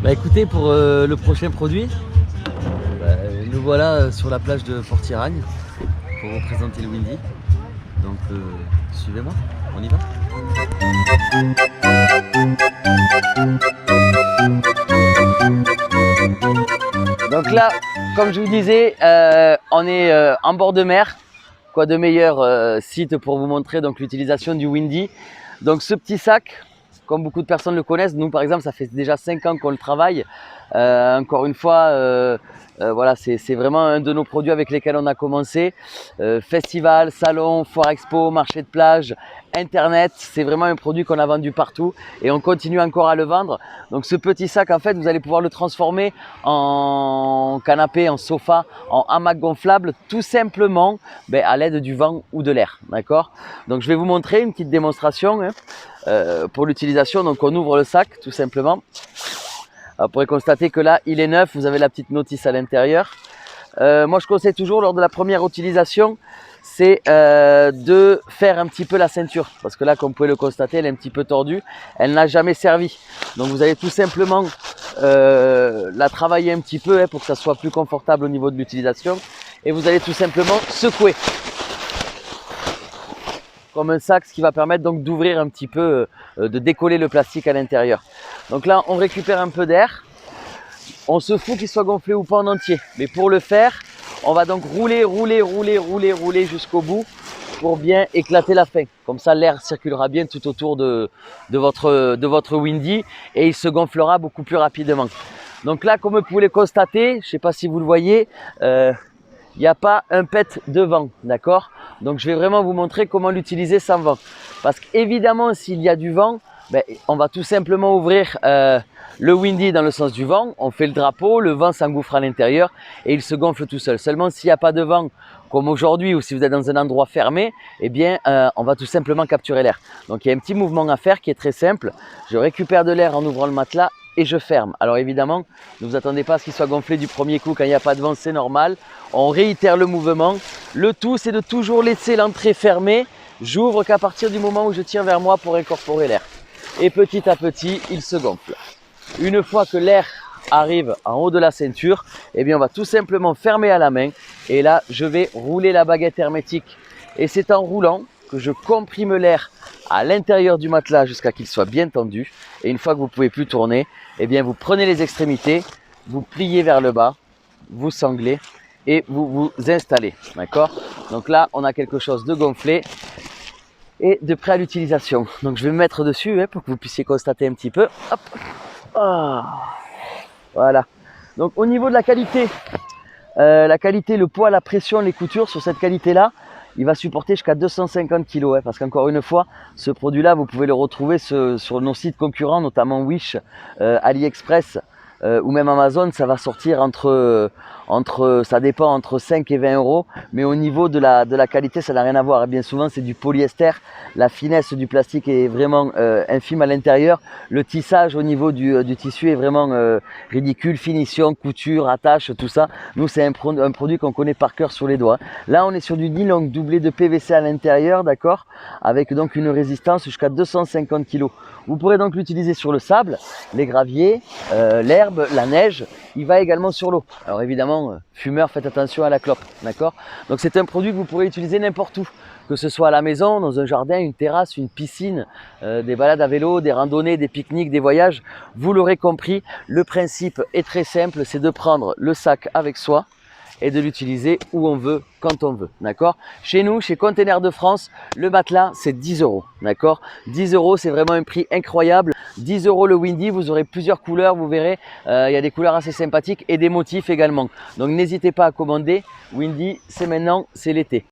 Bah écoutez, pour le prochain produit, nous voilà sur la plage de Port-Iragne pour vous présenter le Windy. Donc suivez-moi, on y va. Donc là, comme je vous disais, on est en bord de mer. Quoi de meilleur site pour vous montrer donc l'utilisation du Windy. Donc ce petit sac, comme beaucoup de personnes le connaissent, nous par exemple ça fait déjà 5 ans qu'on le travaille. Encore une fois, voilà, c'est vraiment un de nos produits avec lesquels on a commencé. Festival, salon, foire expo, marché de plage, internet, c'est vraiment un produit qu'on a vendu partout et on continue encore à le vendre. Donc ce petit sac, en fait, vous allez pouvoir le transformer en canapé, en sofa, en hamac gonflable, tout simplement à l'aide du vent ou de l'air, d'accord? Donc je vais vous montrer une petite démonstration pour l'utilisation. Donc on ouvre le sac tout simplement. Alors, vous pourrez constater que là il est neuf, vous avez la petite notice à l'intérieur. Moi je conseille toujours lors de la première utilisation, c'est de faire un petit peu la ceinture, parce que là comme vous pouvez le constater, elle est un petit peu tordue, elle n'a jamais servi. Donc vous allez tout simplement la travailler un petit peu pour que ça soit plus confortable au niveau de l'utilisation, et vous allez tout simplement secouer comme un sac, ce qui va permettre donc d'ouvrir un petit peu, de décoller le plastique à l'intérieur. Donc là on récupère un peu d'air, on se fout qu'il soit gonflé ou pas en entier, mais pour le faire on va donc rouler jusqu'au bout pour bien éclater la fin. Comme ça l'air circulera bien tout autour de votre Windy et il se gonflera beaucoup plus rapidement. Donc là comme vous pouvez le constater, je ne sais pas si vous le voyez, il n'y a pas un pet de vent, d'accord? Donc je vais vraiment vous montrer comment l'utiliser sans vent. Parce qu'évidemment s'il y a du vent, on va tout simplement ouvrir le Windy dans le sens du vent, on fait le drapeau, le vent s'engouffre à l'intérieur et il se gonfle tout seul. Seulement s'il n'y a pas de vent, comme aujourd'hui ou si vous êtes dans un endroit fermé, on va tout simplement capturer l'air. Donc il y a un petit mouvement à faire qui est très simple. Je récupère de l'air en ouvrant le matelas et je ferme. Alors évidemment, ne vous attendez pas à ce qu'il soit gonflé du premier coup quand il n'y a pas de vent, c'est normal. On réitère le mouvement. Le tout, c'est de toujours laisser l'entrée fermée. J'ouvre qu'à partir du moment où je tire vers moi pour incorporer l'air. Et petit à petit, il se gonfle. Une fois que l'air arrive en haut de la ceinture, on va tout simplement fermer à la main. Et là, je vais rouler la baguette hermétique. Et c'est en roulant que je comprime l'air à l'intérieur du matelas jusqu'à qu'il soit bien tendu. Et une fois que vous ne pouvez plus tourner, vous prenez les extrémités, vous pliez vers le bas, vous sanglez et vous vous installez. D'accord? Donc là, on a quelque chose de gonflé et de prêt à l'utilisation. Donc je vais me mettre dessus pour que vous puissiez constater un petit peu. Hop. Ah. Voilà. Donc au niveau de la qualité, le poids, la pression, les coutures sur cette qualité-là, il va supporter jusqu'à 250 kg. Parce qu'encore une fois, ce produit-là, vous pouvez le retrouver sur nos sites concurrents, notamment Wish, AliExpress ou même Amazon. Ça va sortir ça dépend, entre 5 et 20 euros. Mais au niveau de la qualité, ça n'a rien à voir. Et bien souvent, c'est du polyester. La finesse du plastique est vraiment infime à l'intérieur. Le tissage au niveau du tissu est vraiment ridicule. Finition, couture, attache, tout ça. Nous, c'est un produit qu'on connaît par cœur sur les doigts. Là, on est sur du nylon doublé de PVC à l'intérieur, d'accord, avec donc une résistance jusqu'à 250 kg. Vous pourrez donc l'utiliser sur le sable, les graviers, l'herbe, la neige. Il va également sur l'eau. Alors évidemment, fumeurs, faites attention à la clope, d'accord? Donc c'est un produit que vous pourrez utiliser n'importe où, que ce soit à la maison, dans un jardin, une terrasse, une piscine, des balades à vélo, des randonnées, des pique-niques, des voyages. Vous l'aurez compris, le principe est très simple, c'est de prendre le sac avec soi et de l'utiliser où on veut, quand on veut, d'accord? Chez nous, chez Container de France, le matelas, c'est 10 euros, d'accord? 10 euros, c'est vraiment un prix incroyable. 10 euros le Windy, vous aurez plusieurs couleurs, vous verrez, il y a des couleurs assez sympathiques et des motifs également. Donc n'hésitez pas à commander. Windy, c'est maintenant, c'est l'été.